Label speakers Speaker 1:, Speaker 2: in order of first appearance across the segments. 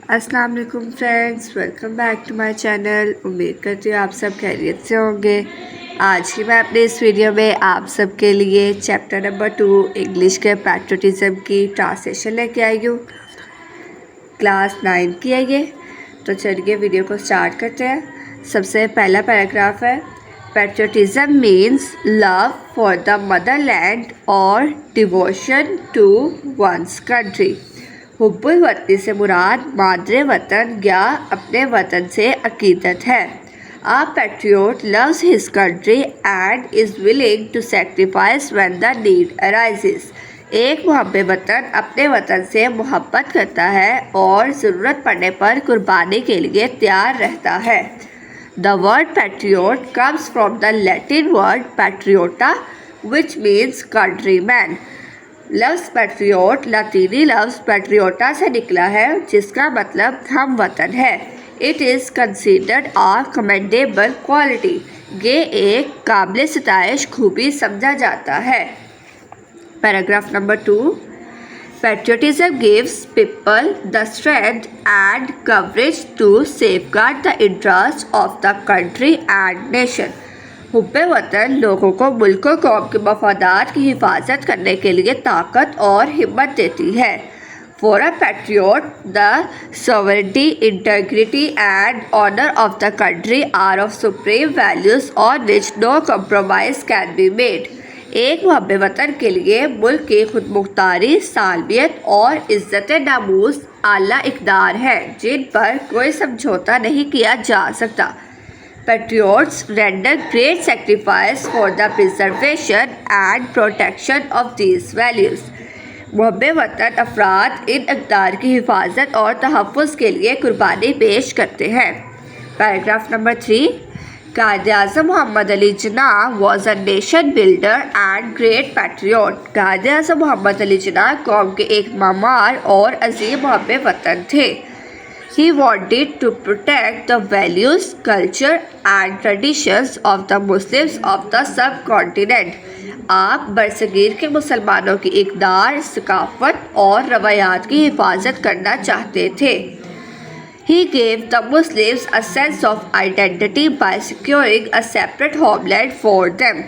Speaker 1: अस्सलाम वालेकुम friends, welcome back to my channel. उम्मीद करती हूँ आप सब खैरियत से होंगे। आज की मैं अपने इस वीडियो में आप सब के लिए चैप्टर नंबर 2 इंग्लिश के पैट्रियटिज़म की ट्रांसलेशन लेके आई हूँ। क्लास 9 की है ये। तो चलिए वीडियो को स्टार्ट करते हैं। सबसे पहला पैराग्राफ है, patriotism means love for the Motherland और डिवोशन टू वंस कंट्री। हुब्बुल वतनी से मुराद मादरे वतन या अपने वतन से अकीदत है। A patriot loves his country and is willing to sacrifice when the need arises. एक मुहब्बे वतन अपने वतन से मोहब्बत करता है और ज़रूरत पड़ने पर कुर्बानी के लिए तैयार रहता है। The word patriot comes from the Latin word patriota, which means countryman. लफ्ज़ पैट्रियोट लातीनी लफ्ज़ पैट्रियोटा से निकला है, जिसका मतलब हम वतन है। It is considered a commendable quality. ये एक काबिल सिताइश खूबी समझा जाता है। Paragraph number 2, patriotism gives people the strength and courage to safeguard the interest of the country and nation. हुब्बे वतन लोगों को मुल्क और कौम के मफादात की हिफाजत करने के लिए ताकत और हिम्मत देती है। For a patriot the sovereignty, integrity and honour of the country are of supreme values on which no compromise can be made. एक मुहब्बे वतन के लिए मुल्क की खुदमुख्तारी, सालमियत और इज़्ज़त नामूस आला इक़दार है, जिन पर कोई समझौता नहीं किया जा सकता। Patriots render great sacrifice for the preservation and protection of these values. मुहब्बे वतन अफराद इन अक़दार की हिफाजत और तहफ़्फ़ुज़ के लिए कुर्बानी पेश करते हैं। Paragraph number 3, Quaid-e-Azam Mohammad Ali Jinnah was a nation builder and great patriot. Quaid-e-Azam Mohammad Ali Jinnah कौम के एक मामार और अज़ीम मुहब्बे वतन थे। He wanted to protect the values, culture and traditions of the Muslims of the subcontinent. आप बरसगीर के मुसलमानों की इक़दार, सकाफ़त और रवायात की हिफाजत करना चाहते थे। He gave the Muslims a sense of identity by securing a separate homeland for them.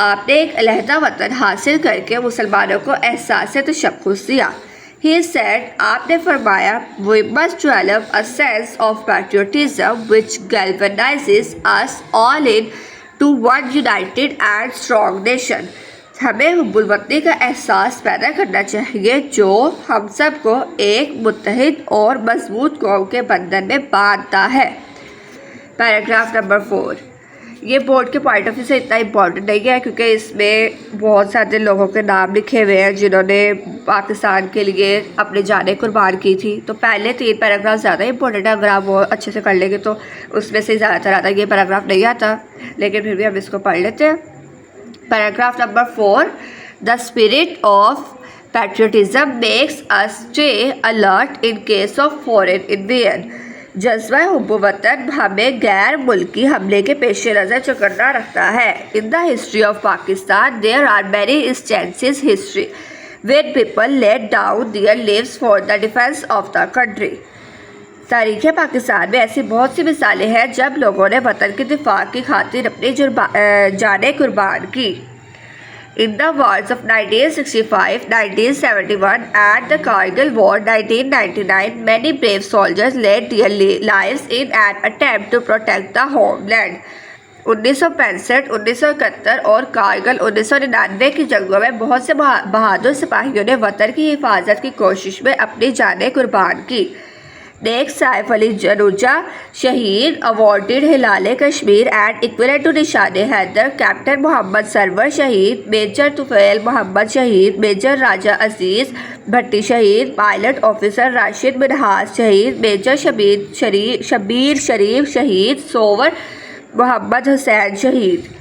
Speaker 1: आपने एक अलहदा वतन हासिल करके मुसलमानों को एहसास तशख़्ख़ुस दिया। He said, आपने फरमाया, we must develop a sense of patriotism which galvanizes us all into one united and strong nation. हमें हुब्बुल वतनी का एहसास पैदा करना चाहिए जो हम सब को एक मुत्तहिद और मजबूत कौम के बंधन में बांधता है। पैराग्राफ नंबर 4, ये बोर्ड के पॉइंट ऑफ व्यू से इतना इम्पोर्टेंट नहीं है क्योंकि इसमें बहुत सारे लोगों के नाम लिखे हुए हैं जिन्होंने पाकिस्तान के लिए अपने जानें कुर्बान की थी। तो पहले 3 पैराग्राफ ज़्यादा इंपॉर्टेंट है, अगर आप वो अच्छे से कर लेंगे तो उसमें से ज़्यादातर आता है। ये पैराग्राफ नहीं आता, लेकिन फिर भी हम इसको पढ़ लेते हैं। Paragraph number 4, the spirit of patriotism makes us stay alert in case of foreign invasion. जज्बा हुब्ब वतन हमें गैर मुल्की हमले के पेश नज़र चौकन्ना रखता है। In the history of Pakistan there are many instances history when people let down their lives for the defence of the country. तारीख़ पाकिस्तान में ऐसी बहुत सी मिसालें हैं जब लोगों ने वतन के दिफा की खातिर अपनी जानें कुर्बान की। In the wars of 1965, 1971 and the Kargil War 1999, many brave soldiers laid their lives in an attempt to protect the homeland. 1965, 1971 और कारगिल 1999 की जंगों में बहुत से बहादुर सिपाहियों ने वतन की हिफाजत की कोशिश में अपनी जानें कुर्बान की। नेक सैफ अली जनूजा शहीद, awarded Hilal Kashmir and equal to Nishan Haider, captain Mohammad Sarwar शहीद, मेजर तुफैल मोहम्मद शहीद, मेजर राजा अजीज़ भट्टी शहीद, पायलट ऑफिसर राशिद मिनहास शहीद, मेजर शबीर शरीफ शहीद, सोवर मोहम्मद हुसैन शहीद।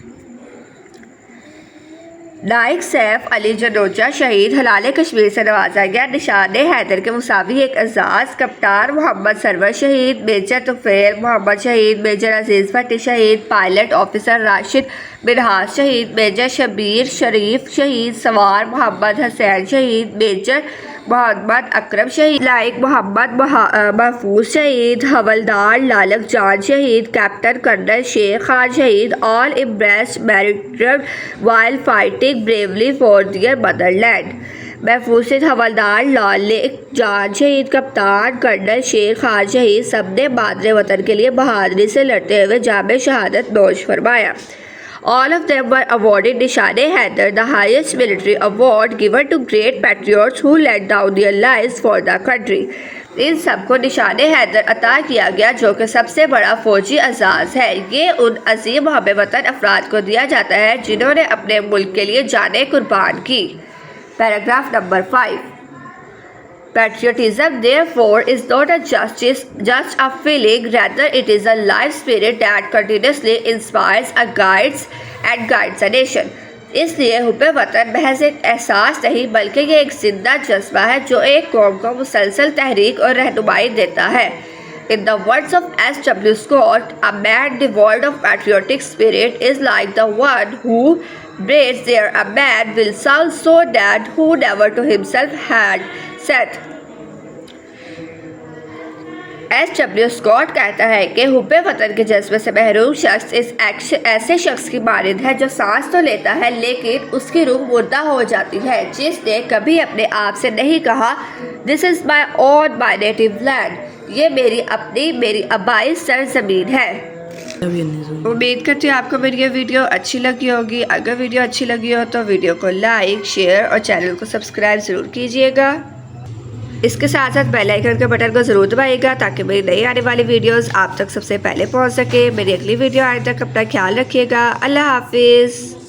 Speaker 1: नाइक सैफ अली जनोजा शहीद, हलाल कश्मीर से नवाजा गया निशान हैदर के मुसावी एक एजाज़, कप्तान मोहम्मद सरवर शहीद, मेजर तुफैल मोहम्मद शहीद, मेजर अजीज़ भट्टी शहीद, पायलट ऑफिसर राशिद मिनहास शहीद, मेजर शबीर शरीफ शहीद, सवार मोहम्मद हुसैन शहीद, मेजर محمد اکرم شہید، لائق محمد محفوظ شہید، حوالدار لالک جان شہید، کیپٹن کرنل شیر خان شہید، all embraced martyrdom while fighting bravely for their motherland۔ محفوظ شہید، حوالدار لالک جان شہید، کپتان کرنل شیر خان شہید، سب نے مادر وطن کے لیے بہادری سے لڑتے ہوئے جام شہادت نوش فرمایا۔ All of them were awarded Nishan-e Haidar, the highest military award given to great patriots who laid down their lives for the country۔ ان سب کو نشان حیدر عطا کیا گیا جو کہ سب سے بڑا فوجی اعزاز ہے۔ یہ ان عظیم محب وطن افراد کو دیا جاتا ہے جنہوں نے اپنے ملک کے لیے جانیں قربان کی۔ Paragraph number 5۔ Patriotism, therefore, is not just a feeling, rather it is a life spirit that continuously inspires and guides a nation۔ اس لیے حب وطن محض ایک احساس نہیں بلکہ یہ ایک زندہ جذبہ ہے جو ایک قوم کو مسلسل تحریک اور رہنمائی دیتا ہے۔ In the words of S.W. Scott, a man devoid of patriotic spirit is like the one who breathes there a man will sound so dead who never to himself had said۔ S.W. Scott کہتا ہے کہ حب وطن کے جذبے سے محروم شخص ایسے شخص کی مانند ہے جو سانس تو لیتا ہے لیکن اس کی روح مردہ ہو جاتی ہے، جس نے کبھی اپنے آپ سے نہیں کہا "This is my own, my native land"، یہ میری اپنی، میری آبائی سرزمین ہے۔ امید کرتی ہوں آپ کو میری یہ ویڈیو اچھی لگی ہوگی۔ اگر ویڈیو اچھی لگی ہو تو ویڈیو کو لائک، شیئر اور چینل کو سبسکرائب ضرور کیجیے گا۔ اس کے ساتھ ساتھ بیل آئیکن کے بٹن کو ضرور دبائیے گا تاکہ میری نئی آنے والی ویڈیوز آپ تک سب سے پہلے پہنچ سکے۔ میری اگلی ویڈیو آنے تک اپنا خیال رکھیے گا۔ اللہ حافظ۔